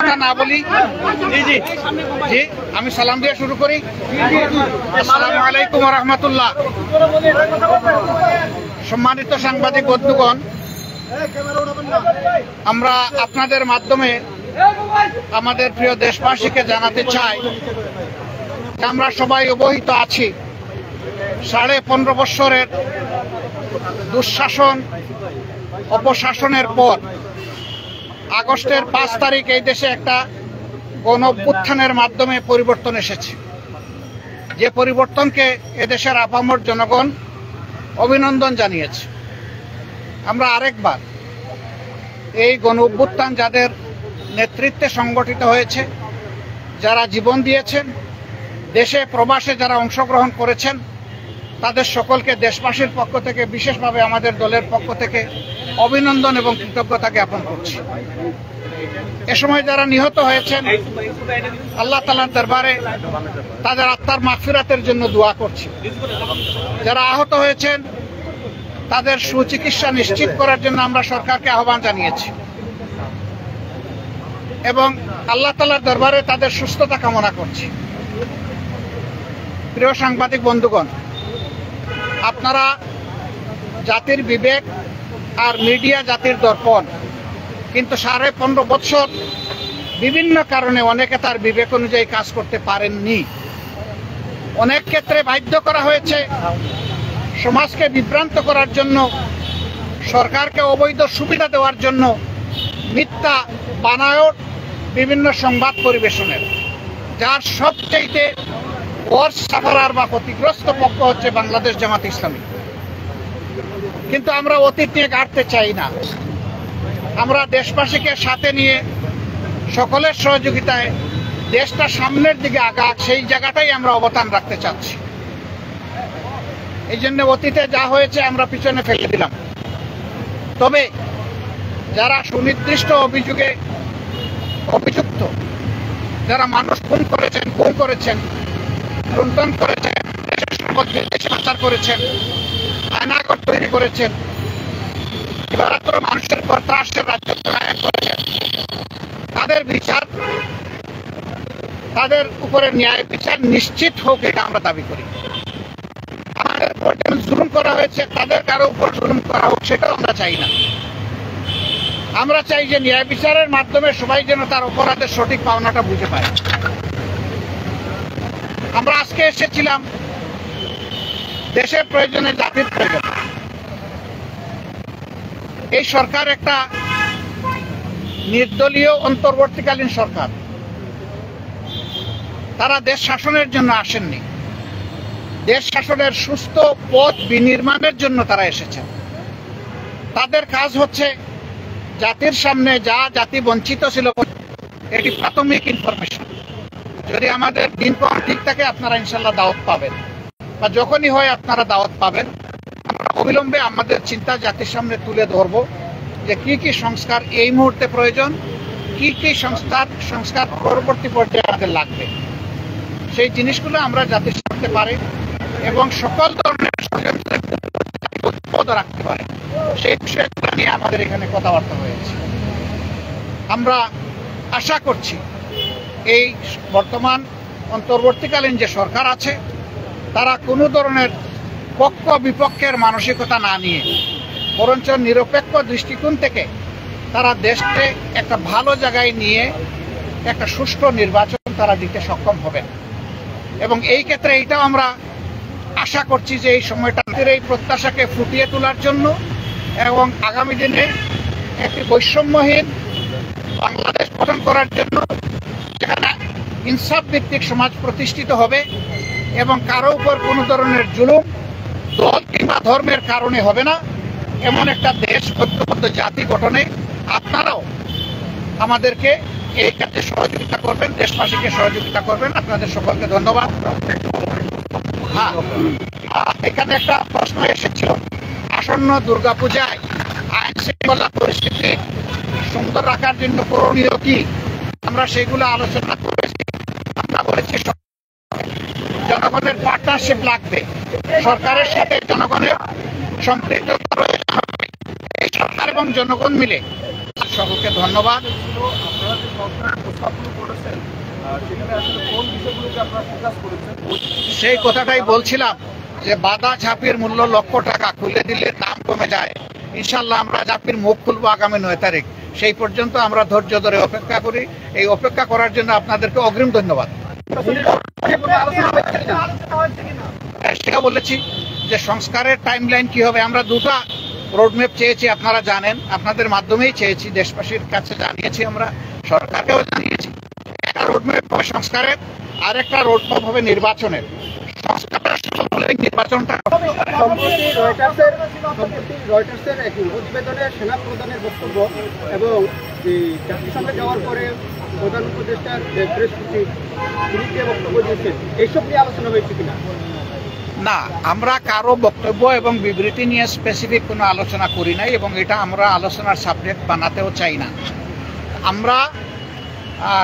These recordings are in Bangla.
কথা না বলি। জি জি, আমি সালাম দিয়ে শুরু করি। আসসালামু আলাইকুম ওয়া রাহমাতুল্লাহ। সম্মানিত সাংবাদিক বন্ধুগণ, আমরা আপনাদের মাধ্যমে আমাদের প্রিয় দেশবাসীকে জানাতে চাই যে আমরা সবাই অবহিত আছি 15.5 বছরের দুঃশাসন অপশাসনের পর আগস্টের 5 তারিখ এই দেশে একটা গণ অভ্যুত্থানের মাধ্যমে পরিবর্তন এসেছে। যে পরিবর্তনকে এদেশের আপামর জনগণ অভিনন্দন জানিয়েছে। আমরা আরেকবার এই গণ অভ্যুত্থান যাদের নেতৃত্বে সংগঠিত হয়েছে, যারা জীবন দিয়েছেন, দেশে প্রবাসে যারা অংশগ্রহণ করেছেন, তাদের সকলকে দেশবাসীর পক্ষ থেকে, বিশেষভাবে আমাদের দলের পক্ষ থেকে অভিনন্দন এবং কৃতজ্ঞতা জ্ঞাপন করছি। এ সময় যারা নিহত হয়েছেন, আল্লাহ তাআলার দরবারে তাদের আত্মার মাগফিরাতের জন্য দোয়া করছি। যারা আহত হয়েছেন তাদের সুচিকিৎসা নিশ্চিত করার জন্য আমরা সরকারকে আহ্বান জানিয়েছি এবং আল্লাহ তাআলার দরবারে তাদের সুস্থতা কামনা করছি। প্রিয় সাংবাদিক বন্ধুগণ, আপনারা জাতির বিবেক আর মিডিয়া জাতির দর্পণ, কিন্তু 15.5 বছর বিভিন্ন কারণে অনেকে তার বিবেক অনুযায়ী কাজ করতে পারেননি। অনেক ক্ষেত্রে বাধ্য করা হয়েছে সমাজকে বিভ্রান্ত করার জন্য, সরকারকে অবৈধ সুবিধা দেওয়ার জন্য মিথ্যা বানায়ট বিভিন্ন সংবাদ পরিবেশনের, যার সবচাইতে ওয়ার্স্ট সাফারার বা ক্ষতিগ্রস্ত পক্ষ হচ্ছে বাংলাদেশ জামাত ইসলামী। কিন্তু আমরা অতীত নিয়ে গাড়তে চাই না। আমরা দেশবাসীকে সাথে নিয়ে সকলের সহযোগিতায় দেশটা সামনের দিকে আগাক, সেই জায়গাটাই আমরা অবদান রাখতে চাচ্ছি। এই জন্য অতীতে যা হয়েছে আমরা পিছনে ফেলে দিলাম। তবে যারা সুনির্দিষ্ট অভিযোগে অভিযুক্ত, যারা মানুষ খুন করেছেন, গুম করেছেন, লুণ্ঠন করেছেন, দেশের সম্পদকে দেশে পাচার করেছেন, আয়নাঘর তৈরি করেছেন, মানুষের পর ত্রাসের রাজত্ব কায়েম করেছেন, তাদের বিচার, তাদের উপরে ন্যায় বিচার নিশ্চিত হোক, এটা আমরা দাবি করি। আমাদের উপর যেমন জুলুম করা হয়েছে, তাদের কারো উপর জুলুম করা হোক, সেটাও আমরা চাই না। আমরা চাই যে ন্যায় বিচারের মাধ্যমে সবাই যেন তার অপরাধের সঠিক পাওনাটা বুঝে পায়। আমরা আজকে এসেছিলাম দেশের প্রয়োজনে, জাতির প্রয়োজন। এই সরকার একটা নির্দলীয় অন্তর্বর্তীকালীন সরকার। তারা দেশ শাসনের জন্য আসেননি, দেশ শাসনের সুস্থ পথ বিনির্মাণের জন্য তারা এসেছেন। তাদের কাজ হচ্ছে জাতির সামনে যা জাতি বঞ্চিত ছিল, এটি প্রাথমিক ইনফরমেশন। যদি আমাদের দিনক্ষণ ঠিক থাকে, আপনারা ইনশাল্লাহ দাওয়াত পাবেন, বা যখনই হয় আপনারা দাওয়াত পাবেন। আমরা অবিলম্বে আমাদের চিন্তা জাতির সামনে তুলে ধরব যে কি কি সংস্কার এই মুহূর্তে প্রয়োজন, কি কি সংস্কার পরবর্তী পর্যায়ে আমাদের লাগবে। সেই জিনিসগুলো আমরা জাতির সামনে পারি এবং সকল ধরনের ষড়যন্ত্র রাখতে পারে, সেই বিষয়গুলো নিয়ে আমাদের এখানে কথাবার্তা হয়েছে। আমরা আশা করছি এই বর্তমান অন্তর্বর্তীকালীন যে সরকার আছে, তারা কোনো ধরনের পক্ষ বিপক্ষের মানসিকতা না নিয়ে, বরঞ্চ নিরপেক্ষ দৃষ্টিকোণ থেকে তারা দেশকে একটা ভালো জায়গায় নিয়ে একটা সুষ্ঠু নির্বাচন তারা দিতে সক্ষম হবেন। এবং এই ক্ষেত্রে এইটাও আমরা আশা করছি যে এই সময়টা এই প্রত্যাশাকে ফুটিয়ে তোলার জন্য এবং আগামী দিনে একটি বৈষম্যহীন বাংলাদেশ গঠন করার জন্য, যেখানে ইনসাফ ভিত্তিক সমাজ প্রতিষ্ঠিত হবে এবং কারো উপর কোনো ধরনের জুলুম দল কিংবা ধর্মের কারণে হবে না, এমন একটা দেশ, ঐক্যবদ্ধ জাতি গঠনে আপনারাও আমাদেরকে এই কাজে সহযোগিতা করবেন, দেশবাসীকে সহযোগিতা করবেন। আপনাদের সকলকে ধন্যবাদ। হ্যাঁ, এখানে একটা প্রশ্ন এসেছিল, আসন্ন দুর্গাপূজায় আইন শৃঙ্খলা পরিস্থিতি সুন্দর রাখার জন্য করণীয় কি। আমরা সেগুলো আলোচনা করেছি। আমরা বলেছি জনগণের পার্টনারশিপ লাগবে, সরকারের সাথে জনগণের সম্পৃক্ততা রয়েছে। এই সরকার এবং জনগণ মিলে। সকলকে ধন্যবাদ। আপনারা যে সংস্কারের প্রস্তাবগুলো করেছেন সেখানে আসলে কোন বিষয়গুলোকে আপনারা ফোকাস করেছেন? সেই কথাটাই বলছিলাম যে বাদা ঝাঁপির মূল্য লক্ষ টাকা, খুলে দিলে দাম কমে যায়। ইনশাল্লাহ আমরা ঝাঁপির মুখ খুলবো আগামী 9 তারিখ। সেই পর্যন্ত আমরা ধৈর্য ধরে অপেক্ষা করি। এই অপেক্ষা করার জন্য আপনাদেরকে অগ্রিম ধন্যবাদ। সেটা বলেছি যে সংস্কারের টাইমলাইন কি হবে, আমরা দুটো রোডম্যাপ চেয়েছি, আপনারা জানেন, আপনাদের মাধ্যমেই চেয়েছি, দেশবাসীর কাছে জানিয়েছি, আমরা সরকারকেও জানিয়েছি। একটা রোডম্যাপ হবে সংস্কারের, আর একটা রোডম্যাপ হবে নির্বাচনের। নির্বাচনটা সম্প্রতি রয়টার্সের এক প্রতিবেদনে সেনা প্রধানের বক্তব্য এবং জাতিসংঘে যাওয়ার পরে প্রধান উপদেষ্টার প্রেস সচিব তিনি যে বক্তব্য দিয়েছেন, এইসব নিয়ে আলোচনা হয়েছে কিনা? না, আমরা কারো বক্তব্য এবং বিবৃতি নিয়ে স্পেসিফিক কোনো আলোচনা করি নাই এবং এটা আমরা আলোচনার সাবজেক্ট বানাতেও চাই না। আমরা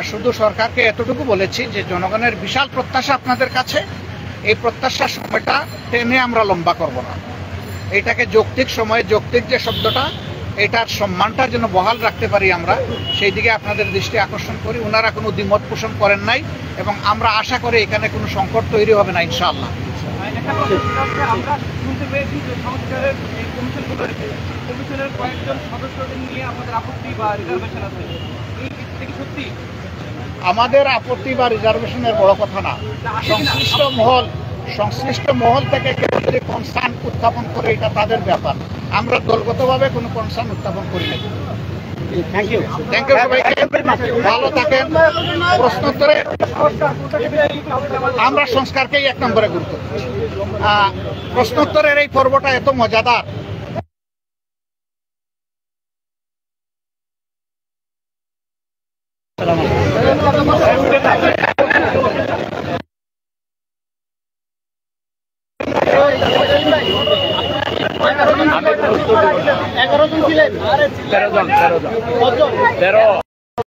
শুধু সরকারকে এতটুকু বলেছি যে জনগণের বিশাল প্রত্যাশা আপনাদের কাছে, এই প্রত্যাশার সময়টা টেনে আমরা লম্বা করব না। এটাকে যৌক্তিক সময়ে, যৌক্তিক যে শব্দটা, এটার সম্মানটার জন্য বহাল রাখতে পারি আমরা, সেই দিকে আপনাদের দৃষ্টি আকর্ষণ করি। ওনারা কোনো দ্বিমত পোষণ করেন নাই এবং আমরা আশা করি এখানে কোনো সংকট তৈরি হবে না ইনশাআল্লাহ। আমরা শুনতে পেয়েছি যে সংস্কারের এই কমিশনের কয়েকজন সদস্যদের নিয়ে আমাদের আপত্তি বা রিজার্ভেশন আছে, এই কি সত্যি? আমাদের আপত্তি বা রিজার্ভেশনের বড় কথা না, সংশ্লিষ্ট মহল থেকে কেউ যদি কনসার্ন উত্থাপন করে এটা তাদের ব্যাপার। আমরা দলগতভাবে কোনো কনসার্ন উত্থাপন করি না। থ্যাংক ইউ সবাইকে, ভালো থাকেন। প্রশ্নোত্তরে আমরা সংস্কারকেই 1 নম্বরে গুরুত্ব দিচ্ছি। প্রশ্নোত্তরের এই পর্বটা এত মজাদার, জন ছিলেন 13 জন